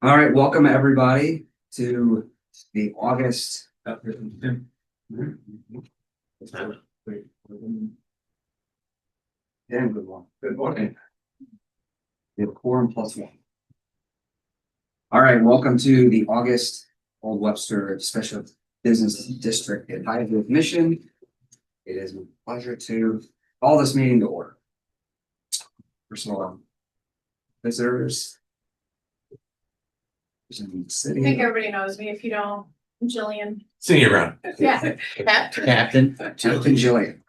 All right, welcome everybody to the August. Damn good one. Good morning. We have quorum plus one. All right, welcome to the August Old Webster Special Business District Advisory Commission. It is my pleasure to call this meeting to order. First of all, visitors. I think everybody knows me. If you don't, Jillian. Sing it around. Yeah. Captain Jillian.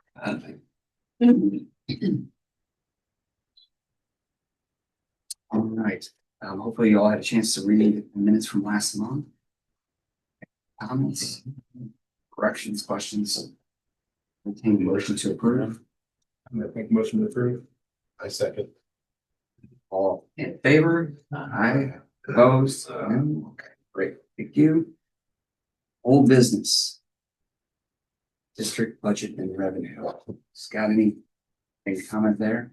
All right. Hopefully you all had a chance to read the minutes from last month. Comments, corrections, questions. Entertain a motion to approve. I'm gonna make a motion to approve. I second. All in favor? Aye. Opposed? No? Okay, great. Thank you. Old business. District budget and revenue. Scott, any comment there?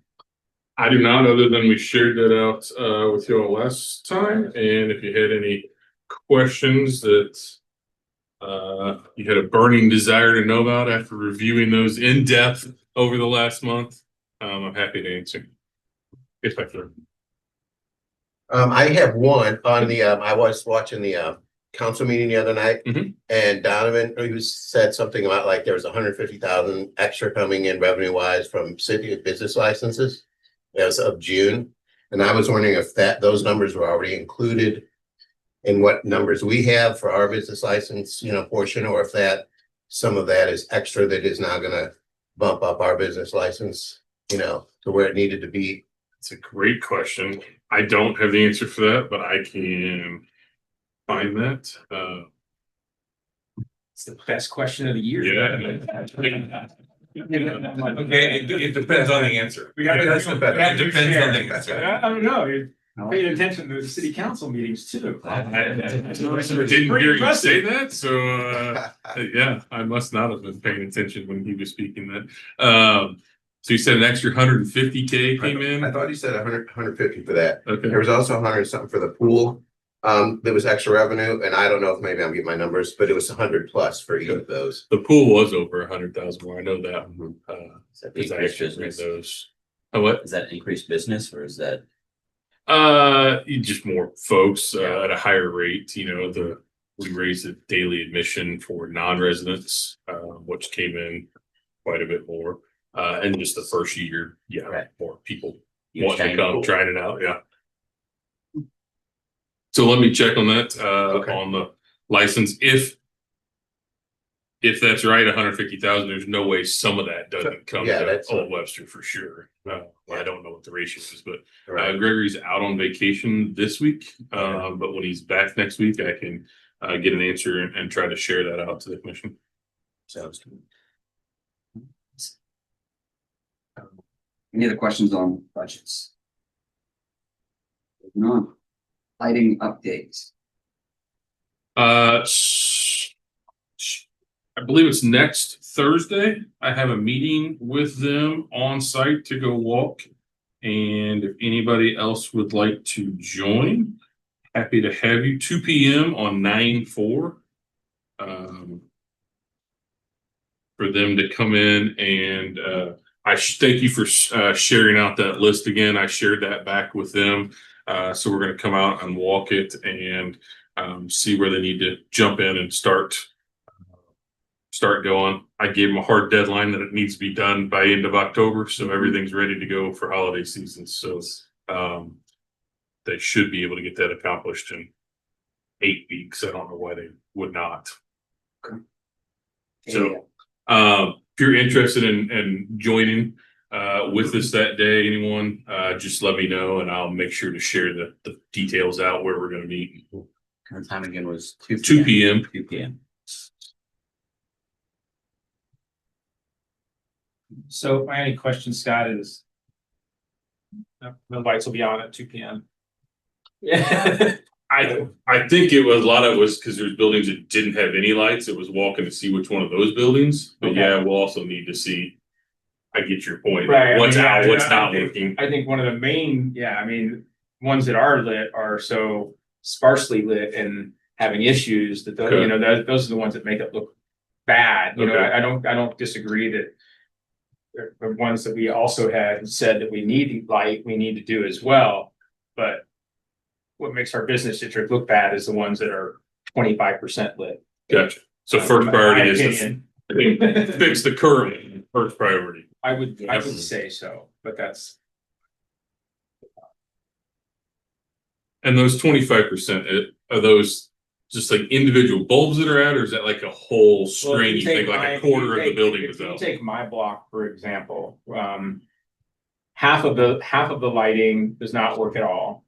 I do not, other than we shared that out with you all last time, and if you had any questions that you had a burning desire to know about after reviewing those in depth over the last month, I'm happy to answer. If I can. I have one on the, I was watching the council meeting the other night, and Donovan, he said something about like there was 150,000 extra coming in revenue wise from city business licenses as of June. And I was wondering if those numbers were already included in what numbers we have for our business license, portion, or if some of that is extra that is now gonna bump up our business license, to where it needed to be. It's a great question. I don't have the answer for that, but I can find that. It's the best question of the year. Yeah. Okay, it depends on the answer. It depends on the answer. I don't know. You're paying attention to the city council meetings too. I didn't hear you say that, so yeah, I must not have been paying attention when he was speaking that. So you said an extra 150K came in? I thought you said 150 for that. Okay. There was also 100 something for the pool. There was extra revenue, and I don't know if maybe I'm getting my numbers, but it was 100 plus for each of those. The pool was over 100,000 more. I know that. Is that Because I increased actually read business? those. What? Is that increased business or is that? Just more folks at a higher rate. We raised the daily admission for non-residents, which came in quite a bit more. And just the first year, Right. more people You're wanting to saying come, cool. trying it out, yeah. So let me check on that, Okay. on the license. If that's right, 150,000, there's no way some of that doesn't come Yeah, to that's Old Webster for sure. I don't know what the ratio is, but Right. Gregory's out on vacation this week. But when he's back next week, I can get an answer and try to share that out to the commission. Sounds good. Any other questions on budgets? None. Lighting updates. I believe it's next Thursday. I have a meeting with them on site to go walk. And if anybody else would like to join, happy to have you. 2 p.m. on 9/4. For them to come in and I thank you for sharing out that list again. I shared that back with them. So we're going to come out and walk it and see where they need to jump in and start going. I gave them a hard deadline that it needs to be done by end of October. So everything's ready to go for holiday season. So they should be able to get that accomplished in 8 weeks. I don't know why they would not. Okay. So if you're interested in joining with us that day, anyone, just let me know and I'll make sure to share the details out where we're going to meet. The time again was 2 p.m. 2 p.m. So my only question, Scott, is the lights will be on at 2 p.m. Yeah. I think a lot of it was because there's buildings that didn't have any lights. It was walking to see which one of those buildings. But Okay. yeah, we'll also need to see. I get your point. Right. What's I mean, out, yeah, what's I not think- working. I think one of the main, ones that are lit are so sparsely lit and having issues, that Okay. you know, those are the ones that make it look bad. You know, Okay. I don't disagree that the ones that we also had said that we need light, we need to do as well. But what makes our business district look bad is the ones that are 25% lit. Gotcha. So first My priority is to opinion. fix the current one, first priority. I would say so, but that's. And those 25%, are those just like individual bulbs that are out, or is that like a whole Well, if string? You think like a quarter of the building if was you out? take my block, for example, half of the lighting does not work at all.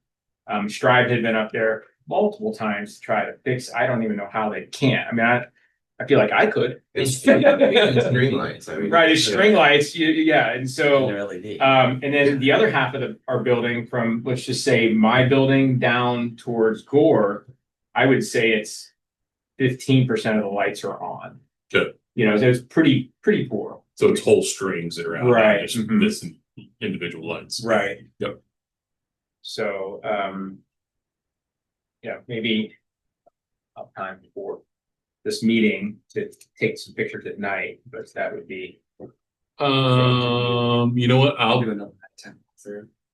Strive had been up there multiple times to try to fix. I don't even know how they can't. I mean, I feel like I could. It's string lights. I mean, Right, it's string lights, yeah, and so. They're LED. And then the other half of our building, from, let's just say, my building down towards Gore, I would say it's 15% of the lights are on. Good. You know, so it's pretty poor. So it's whole strings that are out, not Right, just mhm. missing individual lights. Right. Yep. So, yeah, maybe up time before this meeting to take some pictures at night, but that would be. You know what? I'll do another 10.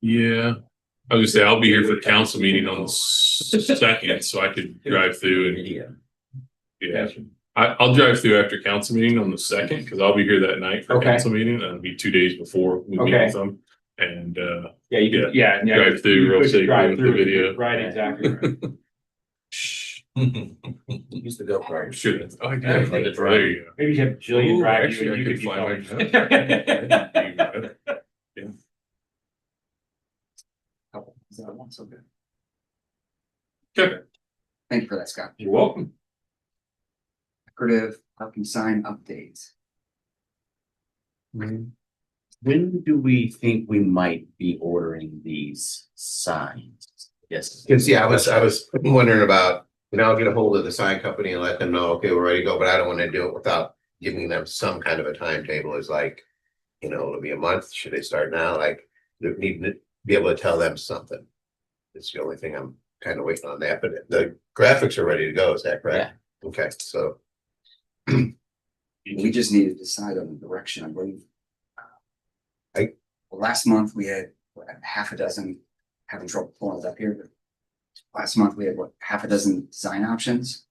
Yeah. I was gonna say, I'll be here for the council meeting on the second, so I could drive through and, Video. yeah. I'll drive through after council meeting on the second, because I'll be here that night for Okay. council meeting, and it'll be 2 days before we meet Okay. with them. And, Yeah, you could, yeah. Drive through you real could safely drive with the through, video. Right, exactly. Right. Use the GoPro. Sure. That's, oh, Yeah, yeah, like a drone. there you go. Maybe you have Jillian Ooh, drive actually, you I and you could could be fly my filming. Couple. Is that one so good? Okay. Thank you for that, Scott. You're welcome. Decorative parking sign updates. When do we think we might be ordering these signs? Yes. Cause yeah, I was wondering about, I'll get a hold of the sign company and let them know, okay, we're ready to go, but I don't wanna do it without giving them some kind of a timetable. Is like, it'll be a month. Should they start now? Like, you need to be able to tell them something. It's the only thing I'm kind of waiting on that, but the graphics are ready to go. Is that correct? Okay, so. We just need to decide on the direction, I believe. Well, last month we had half a dozen, having trouble pulling it up here, but last month we had half a dozen design options.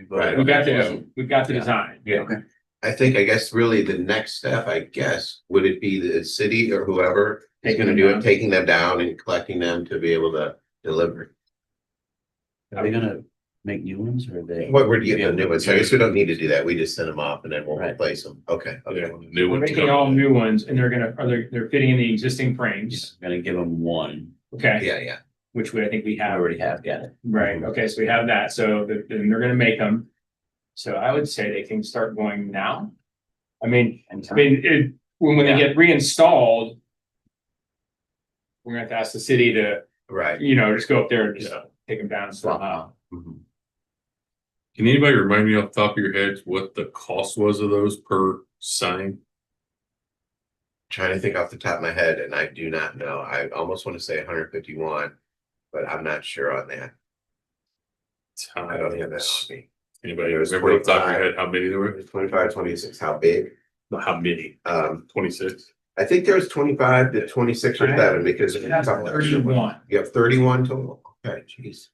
Right. We got the design. Yeah. Okay. I guess really the next step, would it be the city or whoever is Taking gonna them do down. it, taking them down and collecting them to be able to deliver? Are they gonna make new ones or are they? What we're getting the new ones, I guess we don't need to do that, we just send them off and then we'll Right. replace them, okay, Yeah, okay. when the new We're ones making come all in. new ones and they're fitting in the existing frames. Gonna give them one. Okay, Yeah, which I think we I have. already have got it. Right, okay, so we have that. So then they're gonna make them. So I would say they can start going now. I mean, when they get reinstalled. We're gonna have to ask the city to, right. just go up there and just Yeah. take them down and swap out. Mhm. Can anybody remind me off the top of your heads what the cost was of those per sign? Trying to think off the top of my head, and I do not know, I almost want to say 151, but I'm not sure on that. I don't have that on me. Anybody There was remember off the top of 25. your head how many there were? 25, 26, how big? No, how many? 26? I think there was 25 to 26 or 7 because. That's 31. You have 31 total, okay, jeez.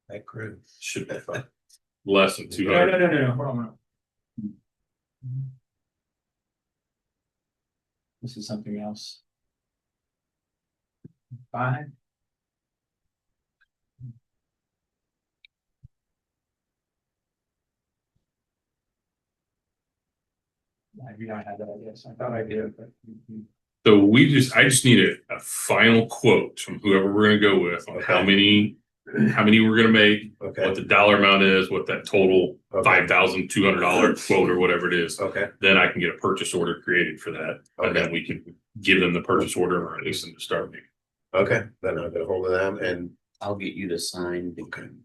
That grew. Should be fun. Less than No, 200. no, hold on. This is something else. 5. I don't have that, I guess. I thought I did, but. So I just need a final quote from whoever we're gonna go with on how many we're gonna make, Okay, what the dollar amount is, what that total Okay. $5,200 quote or whatever it is. okay, Then I can get a purchase order created for that. And then we can give them the purchase order or at least them to start making. okay, then I'll get a hold of them and, I'll get you to sign,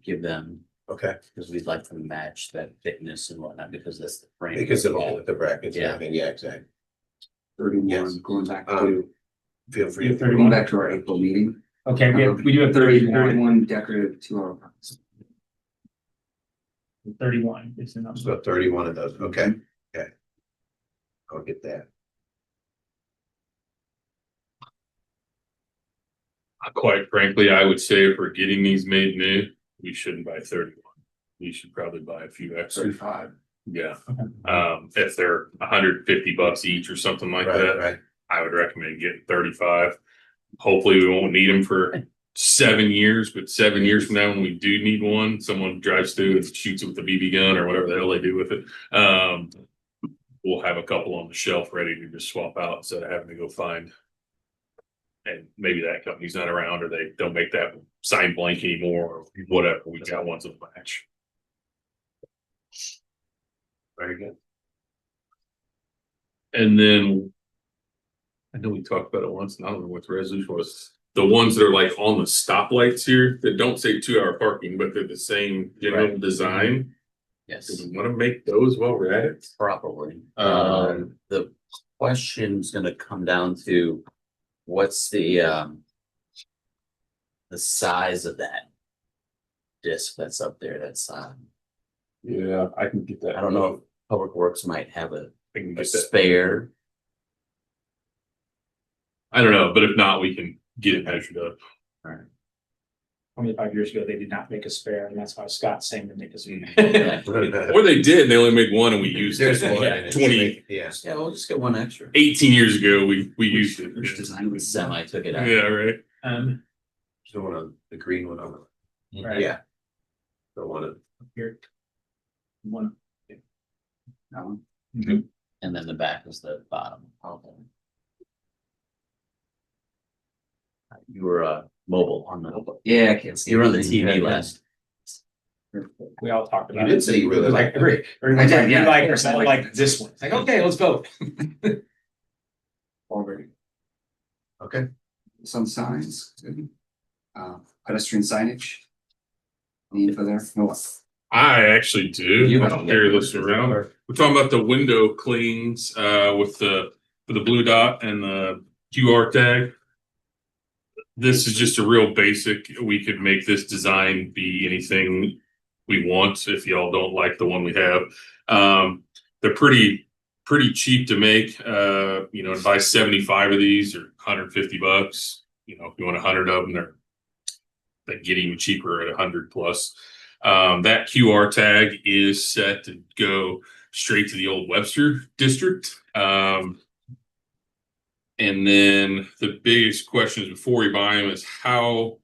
give them, okay, because we'd like to match that thickness and whatnot, because that's the frame. because it'll hold the brackets and Yeah. everything, yeah, exactly. 31, Yes. going back Um, to, Feel free. Yeah, going back to our April meeting. Okay, we do have 30, 31. 31 decorative 2-hour parking. 31 is the number. So 31 of those, okay, okay. I'll get that. Quite frankly, I would say if we're getting these made new, we shouldn't buy 31. We should probably buy a few extra. 35. Yeah. If they're $150 each or something like Right, that, right. I would recommend getting 35. Hopefully we won't need them for 7 years, but 7 years from now, when we do need one, someone drives through and shoots it with a BB gun or whatever the hell they do with it. We'll have a couple on the shelf ready to just swap out instead of having to go find. And maybe that company's not around, or they don't make that sign blank anymore, or whatever. We've got ones that match. Very good. And then I know we talked about it once, and I don't know what the resolution was. The ones that are like on the stoplights here that don't say 2-hour parking, but they're the same general Right. design. Yes, Do we want to make those while we're at it? probably. Um, The question's gonna come down to what's the size of that disc that's up there, that's, Yeah, I can get that. I don't know if Public Works might have a I can a get that. spare. I don't know, but if not, we can get it measured up. 25 years ago, they did not make a spare, and that's why Scott's saying to make a spare. Yeah, Or they did, and they only made one and we used There's it. one. Yeah. and it's 20. Yeah. we'll just get one extra. 18 years ago, we used it. Which design was Semi took it out. Yeah, right. So one of the green one on the, Right. yeah. The one of, Here. One. that one? And then the back is the bottom. You were mobile on the, Yeah, I can't see. you were on the anything. TV Yeah. last. We all talked you about did it. say you really Like, like. every, I everyone's did, like, yeah, you of like, course, I or like like it. this one. It's like, okay, let's vote. Already. Okay. Some signs. Good. Pedestrian signage. Any info there? No. I actually do. You I'll have- carry this around. We're talking about the window clings with the blue dot and the QR tag. This is just a real basic. We could make this design be anything we want if y'all don't like the one we have. They're pretty cheap to make. To buy 75 of these or $150. If you want 100 of them, they get even cheaper at 100 plus. That QR tag is set to go straight to the old Webster district. And then the biggest questions before we buy them is how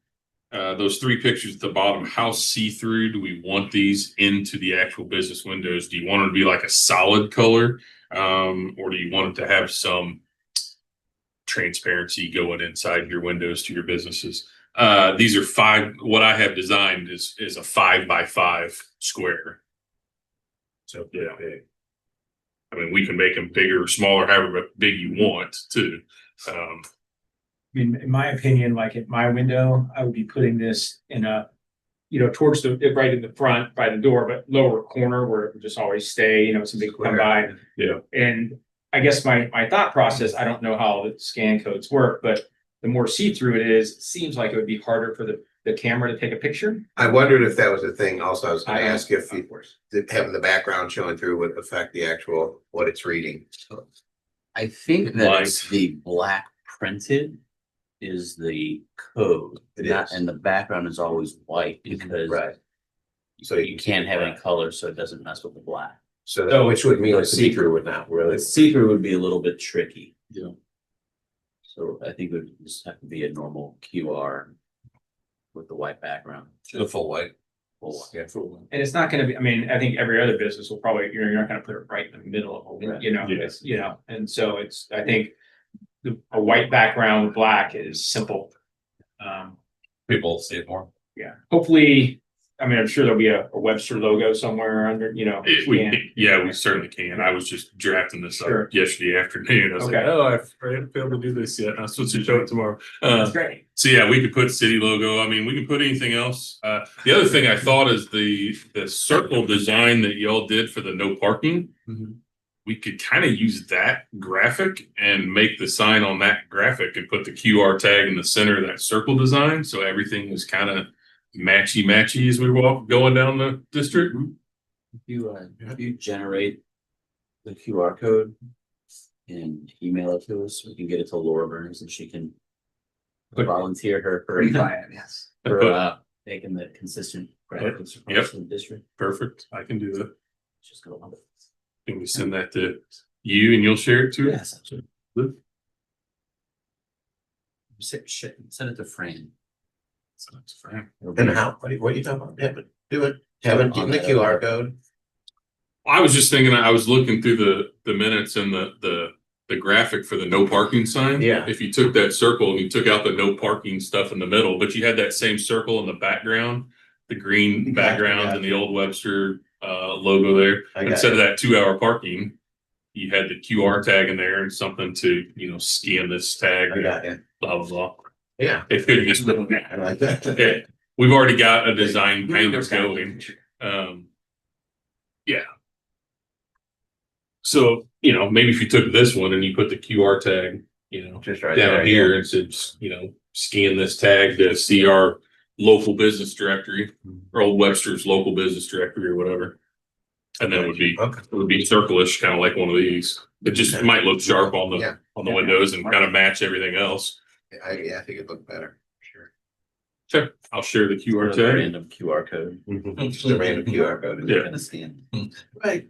those 3 pictures at the bottom, how see-through do we want these into the actual business windows? Do you want them to be like a solid color? Or do you want it to have some transparency going inside your windows to your businesses? These are 5. What I have designed is a 5x5 square. So yeah, I mean, we can make them bigger or smaller, however big you want to. I mean, in my opinion, like at my window, I would be putting this in a, towards right in the front by the door, but lower corner where it would just always stay, somebody come by. Yeah. And I guess my thought process, I don't know how the scan codes work, but the more see-through it is, it seems like it would be harder for the camera to take a picture. I wondered if that was a thing. Also, I was gonna ask if Of course. having the background showing through would affect the actual, what it's reading. I think that Like- it's the black printed is the code. It not- is. And the background is always white because Right. So you can't have any color, so it doesn't mess with the black. So that, which would mean the see-through would not really. The see-through would be a little bit tricky. Yeah. So I think it would just have to be a normal QR with the white background. The full white. Full white. Yeah, full. And it's not gonna be, I mean, I think every other business will probably, you're not gonna put it right in the middle of it, Right. Yeah. it's, and so I think a white background with black is simple. People see it more. Yeah, hopefully, I mean, I'm sure there'll be a Webster logo somewhere under, We certainly can. I was just drafting this Sure. up yesterday afternoon. I was like, Okay. oh, I haven't failed to do this yet. I'm supposed to show it tomorrow. That's great. So yeah, we could put city logo. I mean, we can put anything else. The other thing I thought is the circle design that y'all did for the no parking. Mhm. we could kind of use that graphic and make the sign on that graphic and put the QR tag in the center of that circle design. So everything was kind of matchy as we walk going down the district. If you generate the QR code and email it to us, we can get it to Laura Burns and she can volunteer her for, Pretty quiet, yes. making the consistent graphics Yep. across the district. Perfect. I can do that. Just go on. Can we send that to you and you'll share it too? Yes. Send it to Fran. Send it to Fran. And how, what are you talking about? Yeah, but do it, have it in the QR code. I was just thinking, I was looking through the minutes and the graphic for the no parking sign. Yeah. If you took that circle and you took out the no parking stuff in the middle, but you had that same circle in the background, the green background and the old Webster logo there. Instead of that 2-hour parking, you had the QR tag in there and something to, scan this tag. Blah, blah, blah. Yeah. It could just. I like that. Okay. We've already got a design kind of going. Yeah. So, maybe if you took this one and you put the QR tag, Just right down there, here and said, scan this tag to see our local business directory or Old Webster's local business directory or whatever. And then it would be circle-ish, kind of like one of these. It might look sharp on the windows and kind of match everything else. I think it'd look better, sure. Sure. I'll share the QR A tag. random QR code. Just a random QR code. Yeah. Gonna scan. Right.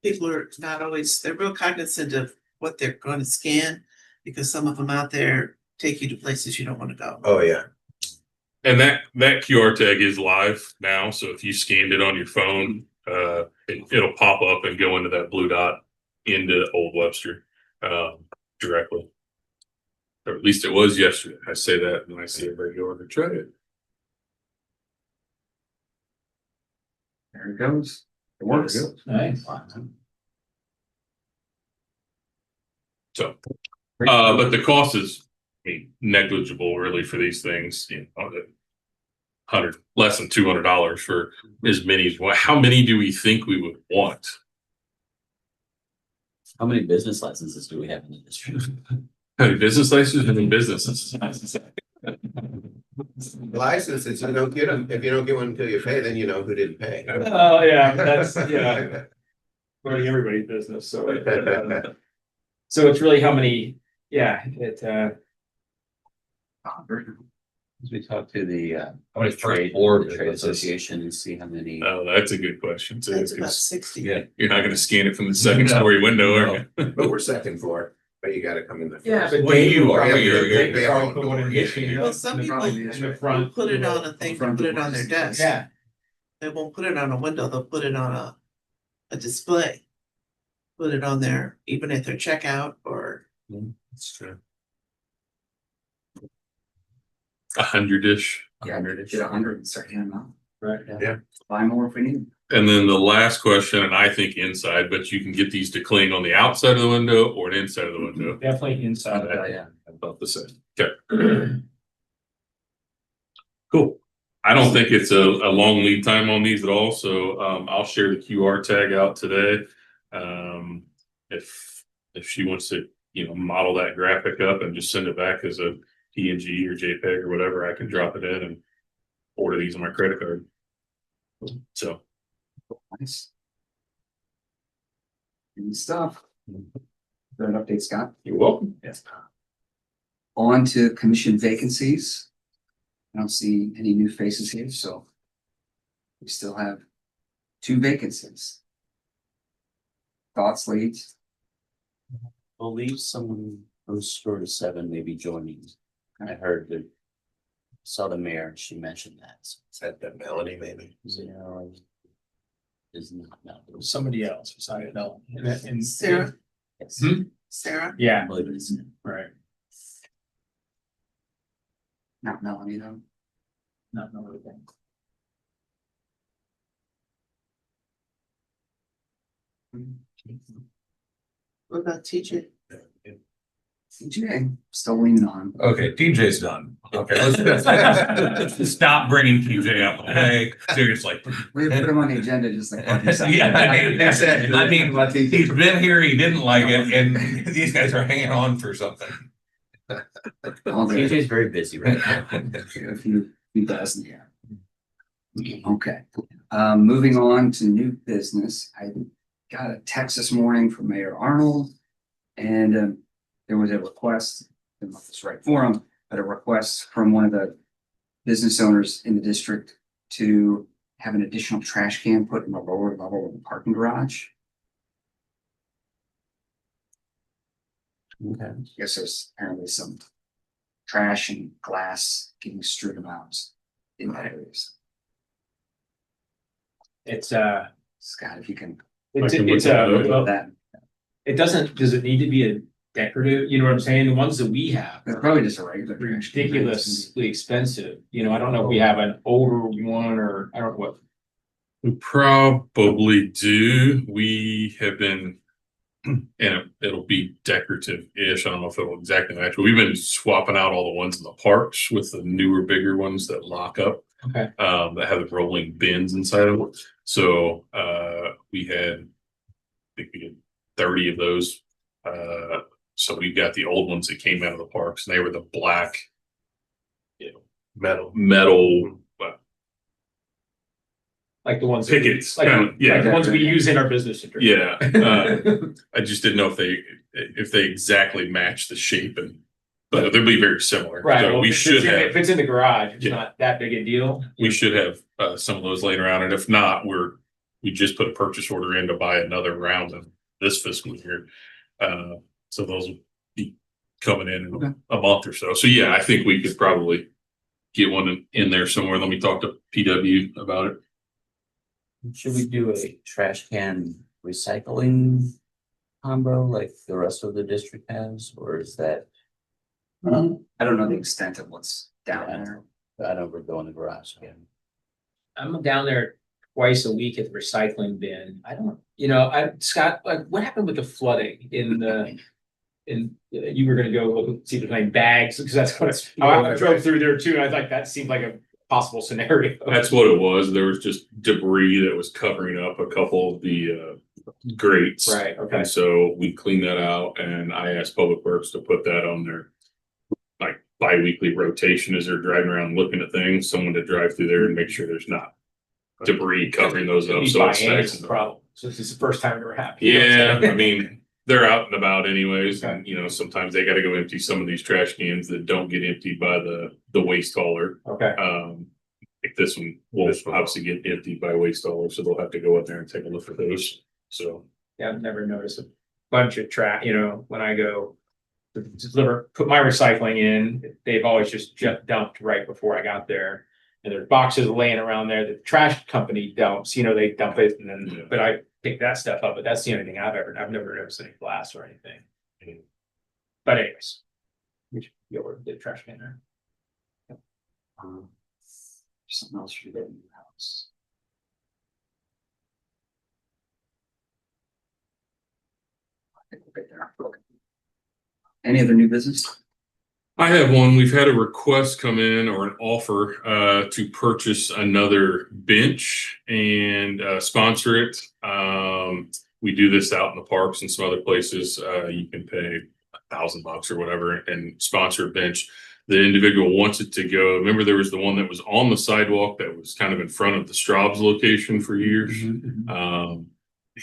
People are not always, they're real cognizant of what they're going to scan because some of them out there take you to places you don't want to go. Oh, yeah. And that QR tag is live now. So if you scanned it on your phone, it'll pop up and go into that blue dot into Old Webster directly. Or at least it was yesterday. I say that and I see everybody go over and try it. There it goes. It works. Nice. So, but the cost is, negligible really for these things. Less than $200 for as many. How many do we think we would want? How many business licenses do we have in the district? How many business licenses? How many businesses? Licenses, you don't get them. If you don't get one until you pay, then you know who didn't pay. Oh, yeah, that's, running everybody's business, so. So it's really how many, As we talk to the How many trade board association and see how many. Oh, that's a good question too. That's about 'Cause 60. Yeah. You're not going to scan it from the second story window, are you? But we're second floor, but you gotta come in the first. Yeah, but Well, Dave you would are. probably- You're- Dave would you're- probably you're- put one in his hand. Well, some people In the front. put it on a thing, to put it on their desk. Yeah, They won't put it on a window, they'll put it on a display. Put it on there, even at their checkout or, That's true. 100-ish. Yeah, get 100 and start handing them out. right. Yeah. Buy more if we need. And then the last question, and I think inside, but you can get these to cling on the outside of the window or an inside of the window. Definitely inside. Yeah. About the same. Okay. Cool. I don't think it's a long lead time on these at all, so I'll share the QR tag out today. If she wants to, model that graphic up and just send it back as a PNG or JPEG or whatever, I can drop it in and order these on my credit card. So Nice. Good stuff. Good update, Scott. you're welcome. Yes. On to commission vacancies. I don't see any new faces here, so we still have 2 vacancies. Thoughts, leads? Believe someone from store to 7 may be joining. I heard that. Saw the mayor, and she mentioned that. So, Is that Melanie maybe? is not, no. Somebody else besides Ellen. Sarah, Yes. Sarah, I Yeah, believe it is. right. Not Melanie, though. Not no other thing. what about TJ? TJ, still leaning on. Okay, TJ's done. Okay, let's stop bringing TJ up. Okay, seriously. We put him on the agenda just like. Yeah, I mean, he's been here, he didn't like it, and these guys are hanging on for something. TJ's very busy right now. A few dozen, yeah. Okay, moving on to new business. I got a text this morning from Mayor Arnold. And there was a request, I don't know if it's right for him, but a request from one of the business owners in the district to have an additional trash can put in the lower level of the parking garage. Okay. I guess there's apparently some trash and glass getting strewn about in that area. It's Scott, if you can. it's look a, at that. it does it need to be a decorative, you know what I'm saying? The ones that we have It's are probably just a regular trash can. ridiculously expensive. You know, I don't know if we have an older one or I don't know what. We probably do. We have been, and it'll be decorative-ish. I don't know if it'll exactly match, but we've been swapping out all the ones in the parks with the newer, bigger ones that lock up. Okay. That have the rolling bins inside of them. So we had, I think we had 30 of those. So we've got the old ones that came out of the parks, and they were the black, you know, metal. Like the ones Pickets, like, yeah. like the ones we use in our business district. Yeah, I just didn't know if they exactly match the shape, but they'll be very similar. Right. So Well, we should have. if it's in the garage, it's Yeah. not that big a deal. We should have some of those laying around, and if not, we just put a purchase order in to buy another round of this fiscal year. So those will be coming in a month or so. So yeah, I think we could probably get one in there somewhere. Let me talk to PW about it. Should we do a trash can recycling combo like the rest of the district has, or is that? I don't know the extent of what's down there. I don't go in the garage again. I'm down there twice a week at the recycling bin. I don't, Scott, like what happened with the flooding in the, you were gonna go look and see if there's any bags, because that's what I drove through there too, and I thought that seemed like a possible scenario. That's what it was. There was just debris that was covering up a couple of the grates. Right, okay. And so we cleaned that out, and I asked Public Works to put that on their like bi-weekly rotation as they're driving around looking at things, someone to drive through there and make sure there's not debris covering those up. So it's Biennial problem, so this is the first time it ever happened. Yeah, I mean, they're out and about anyways, Okay. and sometimes they gotta go empty some of these trash cans that don't get emptied by the waste hauler. Okay, Like this one will obviously get emptied by waste hauler, so they'll have to go out there and take a look at those. So yeah, I've never noticed a bunch of trash, when I go to deliver, put my recycling in, they've always just dumped right before I got there. And there's boxes laying around there, the trash company dumps, they dump it and then, but I pick that stuff up, but that's the only thing I've never noticed any glass or anything. But anyways, we should go over to the trash can there. Something else for you in your house. I think we'll get there. Okay. Any other new business? I have one. We've had a request come in or an offer to purchase another bench and sponsor it. We do this out in the parks and some other places. You can pay $1,000 or whatever and sponsor a bench. The individual wants it to go. Remember, there was the one that was on the sidewalk that was kind of in front of the Straub's location for years.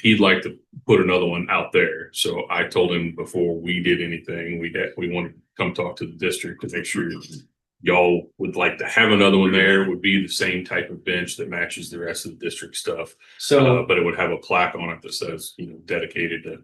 He'd like to put another one out there. So I told him before we did anything, we wanted to come talk to the district to make sure y'all would like to have another one there. It would be the same type of bench that matches the rest of the district stuff. So, But it would have a plaque on it that says, dedicated to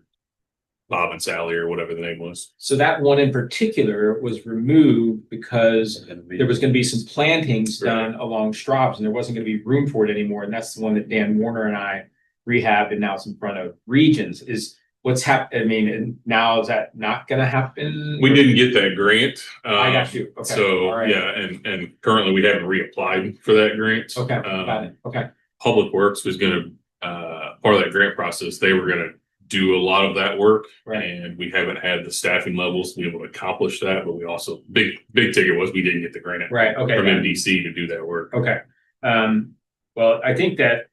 Bob and Sally or whatever the name was. so that one in particular was removed because there was gonna be some plantings done along Straub's and there wasn't gonna be room for it anymore. And that's the one that Dan Warner and I rehabbed and now it's in front of Regions. Is what's happened, and now is that not gonna happen? We didn't get that grant. I got you. Okay. So, All right. yeah, and currently we haven't reapplied for that grant. Okay, got it. Okay. Public Works was gonna, part of that grant process, they were gonna do a lot of that work. Right. And we haven't had the staffing levels to be able to accomplish that, but we also, big ticket was we didn't get the grant. Right, okay. From MDC to do that work. Okay, well, I think that.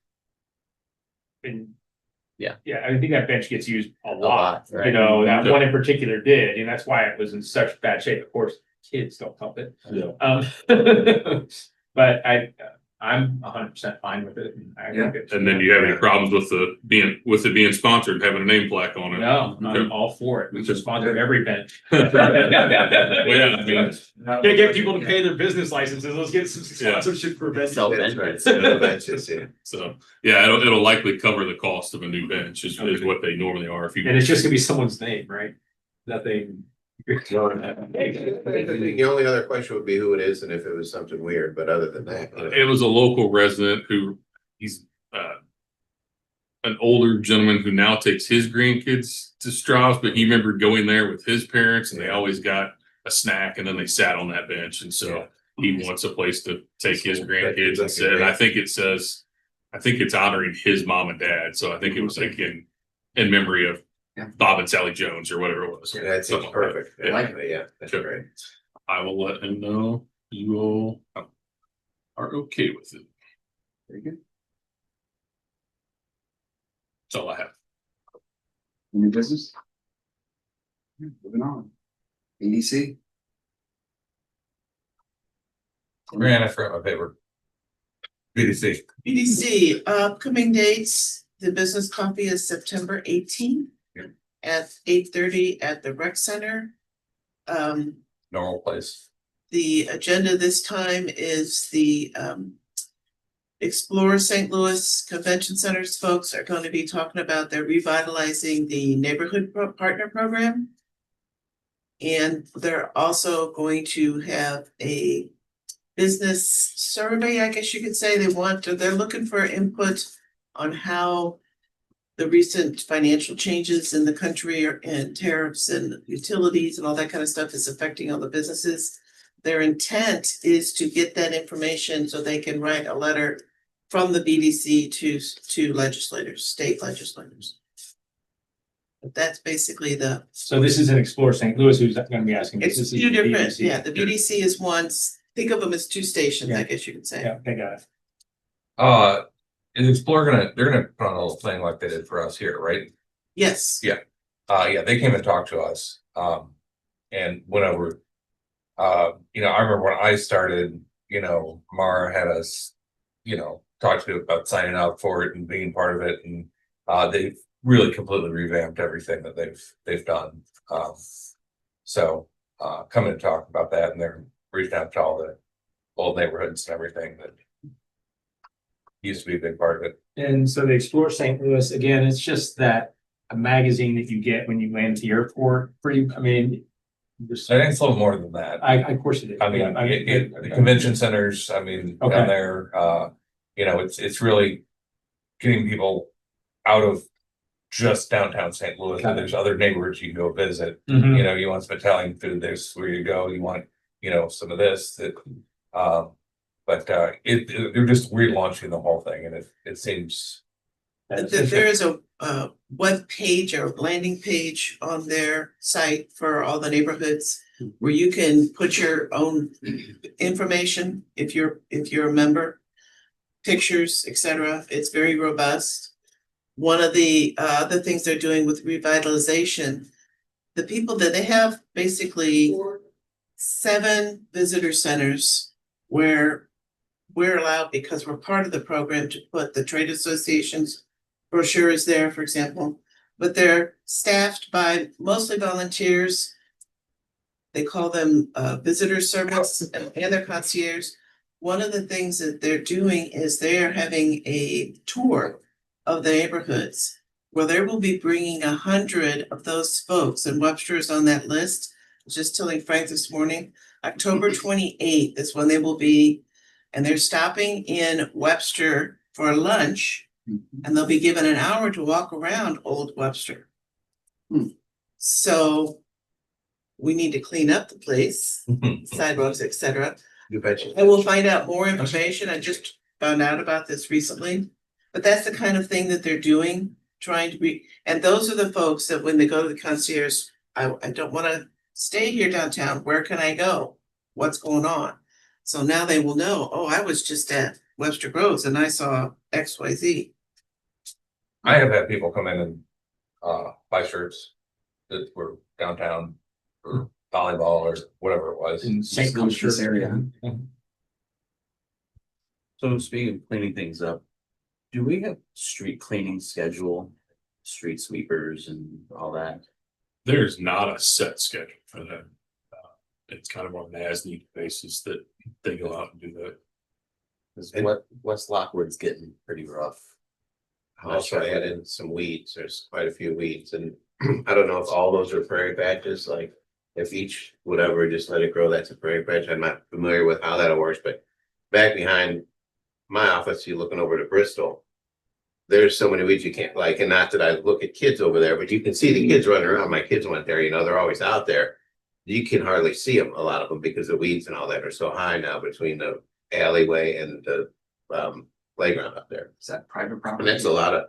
And. Yeah. Yeah, I think that bench gets used a lot, lot, right. you know, that Yeah. one in particular did, and that's why it was in such bad shape, of course, kids don't help it. Yeah. But I'm 100% fine with it. I Yeah. think it's- And then do you have any problems with it being sponsored, having a name plaque on it? No, I'm Okay. all for it. We just sponsor every bench. Well, yeah, I mean, Can't get people to pay their business licenses. Let's get some Yeah. sponsorship for benches. Sell That's benches. right. No benches, yeah. so, yeah, it'll likely cover the cost of a new bench is what they normally are. If you. And it's just gonna be someone's name, right? Nothing. The only other question would be who it is and if it was something weird, but other than that. It was a local resident who he's an older gentleman who now takes his grandkids to Strauss, but he remembered going there with his parents and they always got a snack and then they sat on that bench. And so he wants a place to take his grandkids and sit. And I think it's honoring his mom and dad. So I think it was like in memory of Bob and Sally Jones or whatever it was. Yeah, that seems Something like that. perfect. Yeah. Yeah, that's Sure. great. I will let him know you all are okay with it. Very good. That's all I have. New business? Moving on. EDC? Ran, I forgot my paper. BDC. BDC, upcoming dates, the business coffee is September 18th. Yeah. At 8:30 at the rec center. Normal place. The agenda this time is the Explore St. Louis Convention Center's folks are going to be talking about their revitalizing the neighborhood partner program. And they're also going to have a business survey, I guess you could say. They're looking for input on how the recent financial changes in the country and tariffs and utilities and all that kind of stuff is affecting all the businesses. Their intent is to get that information so they can write a letter from the BDC to legislators, state legislators. But that's basically So this is an Explore St. Louis who's gonna be asking. it's This is two the different, BDC. yeah, the BDC is one, think of them as two stations, I Yeah. guess you could say. Yeah, they got it. Is Explore they're gonna put on a little thing like they did for us here, right? Yes. Yeah. Yeah, they came and talked to us, and went over. I remember when I started, Mara had us, talk to about signing up for it and being part of it, and they've really completely revamped everything that they've done. So coming to talk about that, and they're reaching out to all the old neighborhoods and everything that used to be a big part of it. And so the Explore St. Louis, again, it's just a magazine that you get when you land at the airport. I think it's a little more than that. Of course it is. I mean, Yeah, the convention centers, down Okay. there, it's really getting people out of just downtown St. Louis. Got it. There's other neighborhoods you can go visit. Mhm. You want some Italian food, there's where you go. You want, some of this that, but they're just relaunching the whole thing, and it seems. There is a web page or landing page on their site for all the neighborhoods where you can put your own information if you're a member, pictures, etc. It's very robust. One of the other things they're doing with revitalization, the people that they have basically 7 visitor centers where we're allowed, because we're part of the program, to put the trade associations brochures there, for example, but they're staffed by mostly volunteers. They call them visitor service and their concierge. One of the things that they're doing is they are having a tour of the neighborhoods where they will be bringing 100 of those folks, and Webster is on that list. I was just telling Frank this morning, October 28th is when they will be, and they're stopping in Webster for lunch. And they'll be given an hour to walk around Old Webster. So we need to clean up the place, sidewalks, etc. You betcha. I will find out more information. I just found out about this recently. But that's the kind of thing that they're doing, trying to be, and those are the folks that when they go to the concierge, I don't wanna stay here downtown, where can I go? What's going on? So now they will know, oh, I was just at Webster Groves and I saw XYZ. I have had people come in and buy shirts that were downtown for volleyball or whatever it was. In St. Just leave this area. So speaking of cleaning things up, do we have street cleaning schedule, street sweepers and all that? There's not a set schedule for that. It's kind of on an as-needed basis that they go out and do that. Cause what West Lockwood's getting pretty rough. Also added some weeds, there's quite a few weeds, and I don't know if all those are prairie patches, like if each, whatever, just let it grow, that's a prairie patch. I'm not familiar with how that works, but back behind my office, you're looking over to Bristol. There's so many weeds you can't like, and not that I look at kids over there, but you can see the kids running around. My kids went there, they're always out there. You can hardly see them, a lot of them, because the weeds and all that are so high now between the alleyway and the playground up there. Is that private property? And that's a lot of,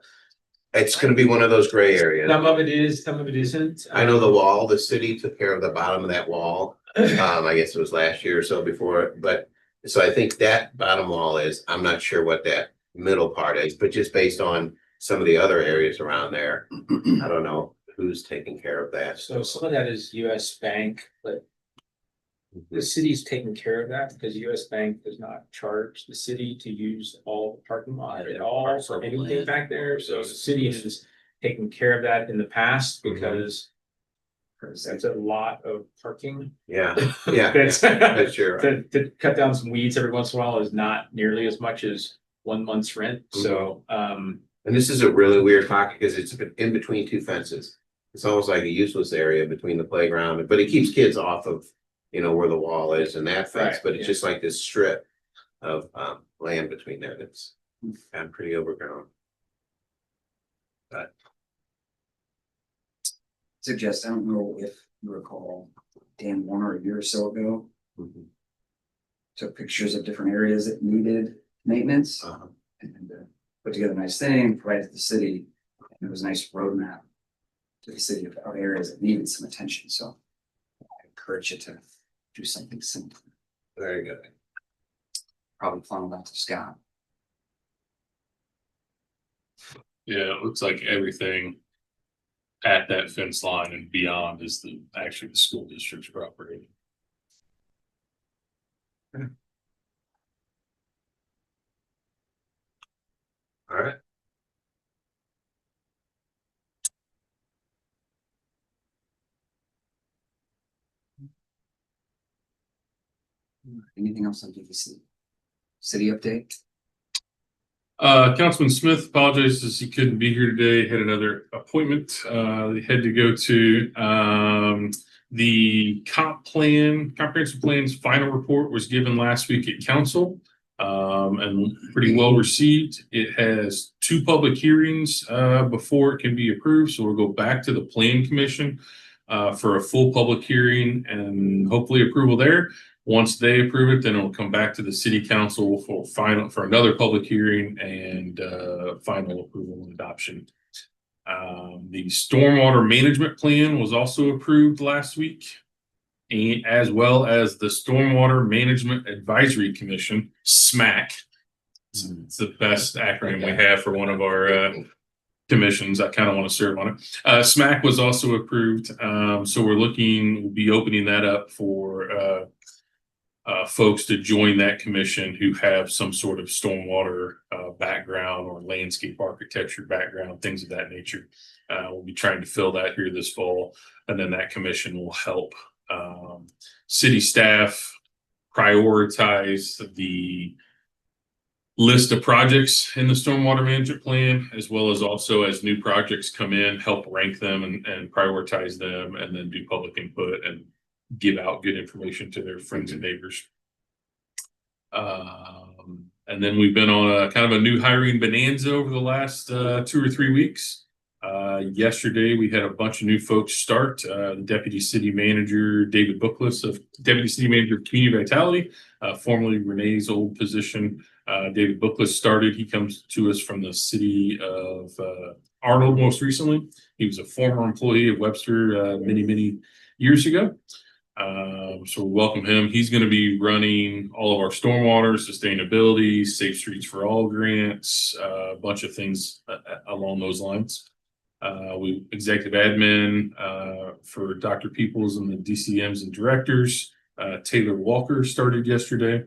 it's gonna be one of those gray areas. Some of it is, some of it isn't. I know the wall, the city took care of the bottom of that wall. I guess it was last year or so before, but so I think that bottom wall is, I'm not sure what that middle part is, but just based on some of the other areas around there, I don't know who's taking care of that. So some of that is US Bank, but the city's taking care of that because US Bank does not charge the city to use all the parking lot at all for anything back there. So the city has taken care of that in the past because that's a lot of parking. Yeah, yeah, That's that's sure. to cut down some weeds every once in a while is not nearly as much as 1 month's rent. So And this is a really weird pocket because it's in between two fences. It's almost like a useless area between the playground, but it keeps kids off of, where the wall is and that fence, Right, but it's yeah. just like this strip of land between there that's kind of pretty overgrown. Suggest, I don't know if you recall, Dan Warner a year or so ago took pictures of different areas that needed maintenance and put together a nice thing, provided to the city. And it was a nice roadmap to the city of areas that needed some attention. So I encourage you to do something simple. Very good. Probably funnel that to Scott. Yeah, it looks like everything at that fence line and beyond is actually the school district's property. All right. Anything else on DVC? City update? Councilman Smith apologizes he couldn't be here today, had another appointment, he had to go to, the comprehensive plan's final report was given last week at council. And pretty well received. It has 2 public hearings, before it can be approved, so we'll go back to the plan commission, for a full public hearing and hopefully approval there. Once they approve it, then it'll come back to the city council for another public hearing and final approval and adoption. The stormwater management plan was also approved last week, and as well as the Stormwater Management Advisory Commission, SMAC. It's the best acronym we have for one of our commissions. I kind of want to serve on it. SMAC was also approved, so we'll be opening that up for folks to join that commission who have some sort of stormwater background or landscape architecture background, things of that nature. We'll be trying to fill that here this fall, and then that commission will help city staff prioritize the list of projects in the stormwater management plan, as well as also as new projects come in, help rank them and prioritize them, and then do public input and give out good information to their friends and neighbors. And then we've been on a kind of a new hiring bonanza over the last 2 or 3 weeks. Yesterday, we had a bunch of new folks start. The Deputy City Manager, David Bookless of Deputy City Manager of Community Vitality, formerly Renee's old position. David Bookless started. He comes to us from the city of Arnold most recently. He was a former employee of Webster many years ago. So we welcome him. He's going to be running all of our stormwater, sustainability, Safe Streets for All grants, a bunch of things along those lines. We executive admin for Dr. Peoples and the DCMs and directors. Taylor Walker started yesterday.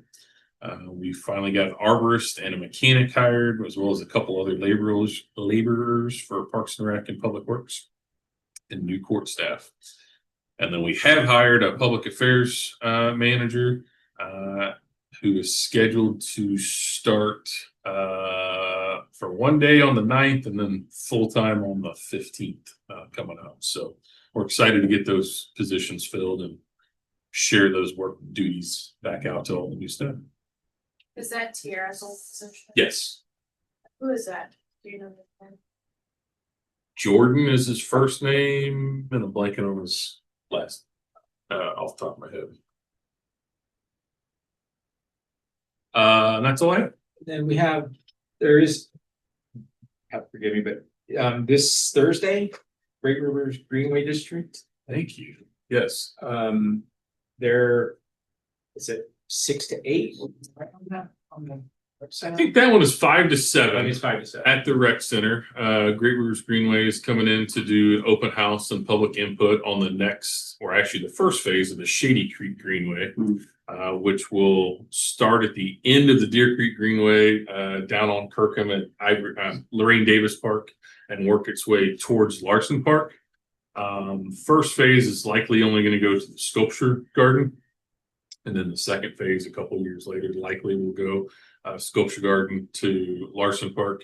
We finally got an arborist and a mechanic hired, as well as a couple other laborers for Parks and Rec and Public Works and new court staff. And then we have hired a public affairs manager who is scheduled to start for one day on the 9th and then full-time on the 15th coming up. So we're excited to get those positions filled and share those work duties back out to all the new staff. Is that Tiara's old position? Yes. Who is that? Do you know? Jordan is his first name, and I'm blanking on his last off the top of my head. And that's all I have. Then we have, forgive me, but this Thursday, Great Rivers Greenway District, Thank you. Yes. there, is it 6 to 8? Right on that, on the website? I think that one is 5 to 7. It's 5 to 7. At the rec center. Great Rivers Greenway is coming in to do open house and public input on the next, or actually the first phase of the Shady Creek Greenway, which will start at the end of the Deer Creek Greenway, down on Kirkham at Lorraine Davis Park, and work its way towards Larson Park. First phase is likely only going to go to the sculpture garden. And then the second phase, a couple years later, likely will go sculpture garden to Larson Park.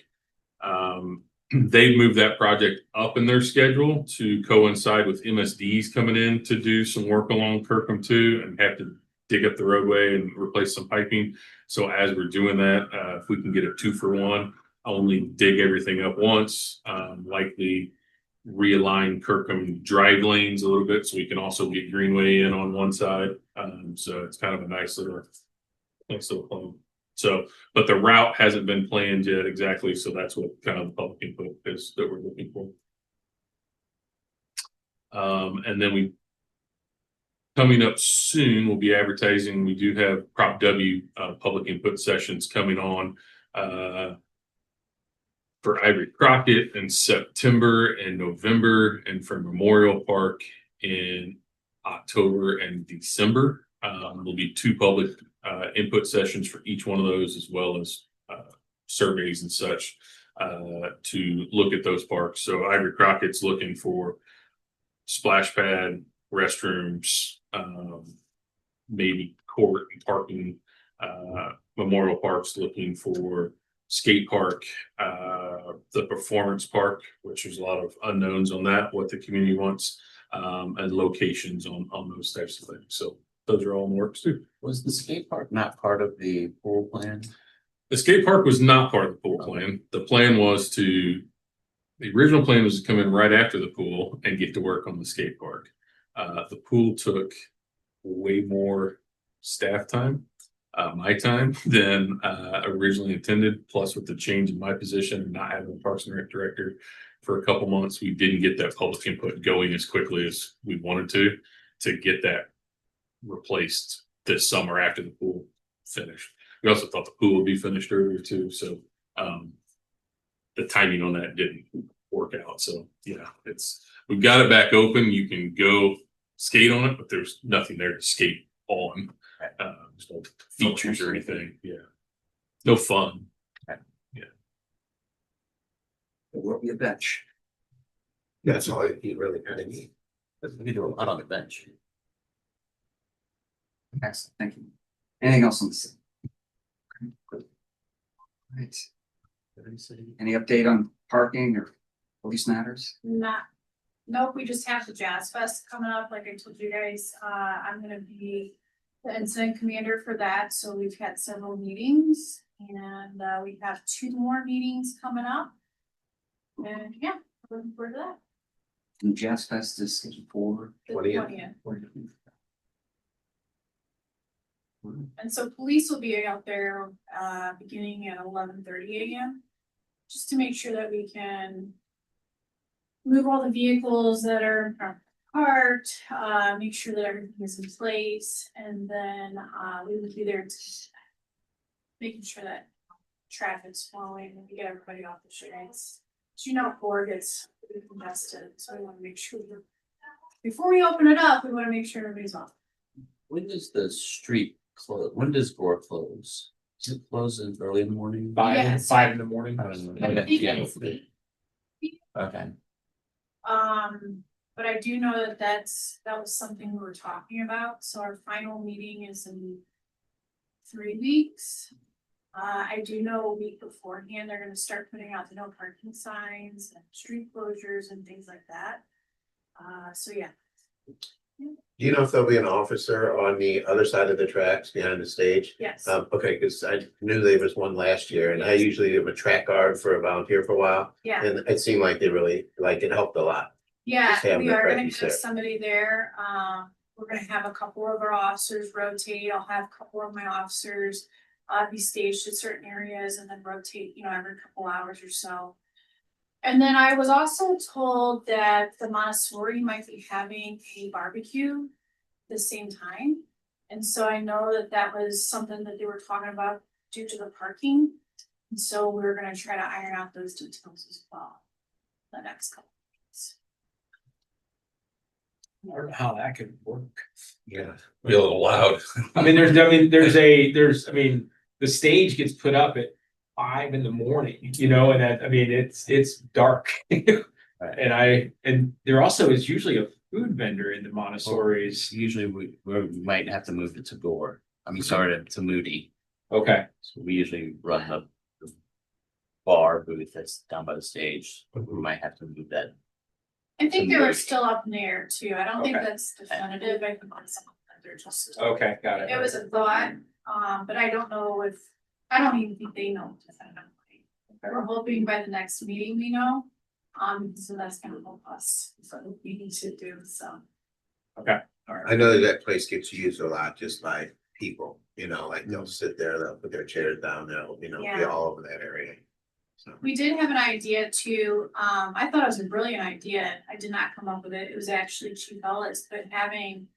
They've moved that project up in their schedule to coincide with MSD's coming in to do some work along Kirkham too, and have to dig up the roadway and replace some piping. So as we're doing that, if we can get a 2-for-1, only dig everything up once, likely realign Kirkham drive lanes a little bit so we can also get Greenway in on one side. So it's kind of a nice little plan. So, but the route hasn't been planned yet exactly. So that's what kind of the public input is that we're looking for. And then coming up soon, we'll be advertising. We do have Prop W public input sessions coming on for Ivory Crockett in September and November, and for Memorial Park in October and December. There'll be 2 public input sessions for each one of those, as well as surveys and such to look at those parks. So Ivory Crockett's looking for splash pad, restrooms, maybe court and parking. Memorial Park's looking for skate park, the performance park, which there's a lot of unknowns on that, what the community wants, and locations on those types of things. So those are all in the works too. Was the skate park not part of the pool plan? The skate park was not part of the pool plan. The original plan was to come in right after the pool and get to work on the skate park. The pool took way more staff time, my time, than originally intended. Plus, with the change in my position and not having a Parks and Rec director for a couple months, we didn't get that public input going as quickly as we wanted to get that replaced this summer after the pool finished. We also thought the pool would be finished earlier too. So the timing on that didn't work out. So yeah, we've got it back open. You can go skate on it, but there's nothing there to skate on. There's no features or anything. Yeah. No fun. Yeah. There will be a bench. That's all you really kind of need. We do a lot on the bench. Excellent, thank you. Anything else on this? Okay, good. Right. Any update on parking or police matters? Nope, we just have the Jazz Fest coming up, like I told you guys. I'm gonna be the incident commander for that, so we've had several meetings, and we have 2 more meetings coming up. And yeah, Looking forward to that. And Jazz Fest is scheduled for. The 20th. 20th. And so police will be out there, beginning at 11:30 a.m. Just to make sure that we can move all the vehicles that are parked, make sure that everything is in place, and then, we would be there making sure that traffic's flowing and we get everybody off the streets. As you know, Ford gets pretty congested, so we wanna make sure before we open it up, we wanna make sure everybody's off. When does the street close? When does Gore close? Does it close in early in the morning? Yes. 5 in the morning. I don't know. I think Yeah. it's- Okay. But I do know that that was something we were talking about, so our final meeting is in 3 weeks. I do know a week beforehand, they're gonna start putting out the no parking signs and street closures and things like that. So yeah. Do you know if there'll be an officer on the other side of the tracks behind the stage? Yes, Okay, because I knew there was one last year and I usually am a track guard for a volunteer for a while. yeah, And it seemed like they really, like, it helped a lot. yeah, Just having we the are gonna presence have there. somebody there, we're gonna have a couple of our officers rotate, I'll have a couple of my officers. Be staged at certain areas and then rotate, every couple hours or so. And then I was also told that the Montessori might be having a barbecue the same time. And so I know that that was something that they were talking about due to the parking. And so we're gonna try to iron out those details as well. The next couple of weeks. I don't know how that could work. Yeah. Be a little loud. The stage gets put up at 5 in the morning, and it's dark. And there also is usually a food vendor in the Montessori's. Usually we might have to move it to Gore. Sorry, to Moody. Okay, So we usually run the bar booth that's down by the stage. We might have to move that. I think they were still up in the air too. I don't think Okay. that's definitive. I think it's something that they're just. okay, got it. It was a thought, but I don't know I don't even think they know definitively. We're hoping by the next meeting we know, so that's gonna help us for the meeting to do, so. I know that place gets used a lot just by people, like they'll sit there, they'll put their chairs down, they'll, be Yeah. all over that area. So, We did have an idea too, I thought it was a brilliant idea, I did not come up with it, it was actually Chief Ellis, but having.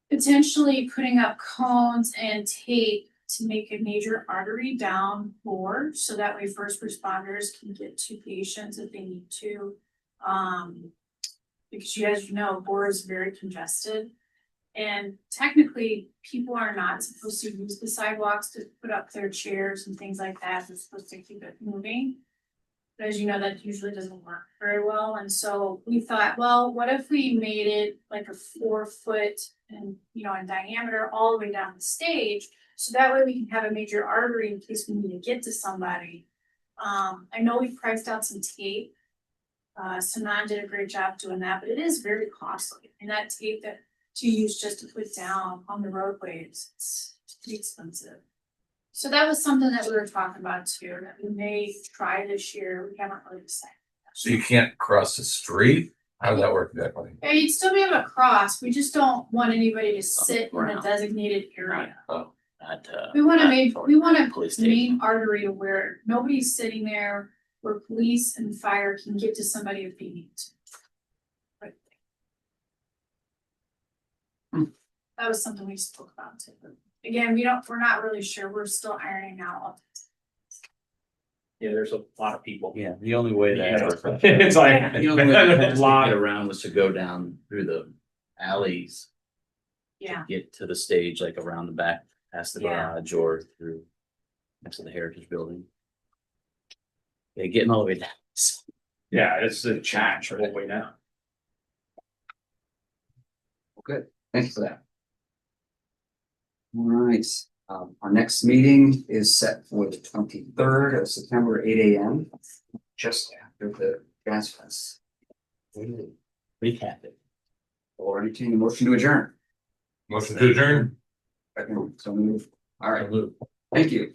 Potentially putting up cones and tape to make a major artery down Gore, so that way first responders can get to patients if they need to. Because as you know, Gore is very congested. And technically, people are not supposed to use the sidewalks to put up their chairs and things like that, they're supposed to keep it moving. But as you know, that usually doesn't work very well, and so we thought, well, what if we made it like a 4 foot and, in diameter all the way down the stage? So that way we can have a major artery in case we need to get to somebody. I know we priced out some tape. Sanan did a great job doing that, but it is very costly, and that tape that to use just to put down on the roadways, it's pretty expensive. So that was something that we were talking about too, that we may try this year, we haven't really decided. So you can't cross the street? How does that work exactly? Yeah, you'd still be able to cross, we just don't want anybody to sit in a Ground. designated area. Oh, not We want to make, we want a police station. main artery to where nobody's sitting there, where police and fire can get to somebody if they need to. Right. That was something we spoke about too. Again, we're not really sure, we're still ironing out all this. Yeah, there's a lot of people. Yeah, the only way that. It's like. The only way to a lot. get around was to go down through the alleys. Yeah, To get to the stage, like around the back, past the Yeah. garage or through. Next to the Heritage Building. They getting all the way down. Yeah, it's a challenge all the way down. Good, thanks for that. All right, our next meeting is set for the 23rd of September, 8 a.m. Just after the Jazz Fest. Recap it. Or entertain a motion to adjourn. Motion to adjourn? So move. All right, thank you.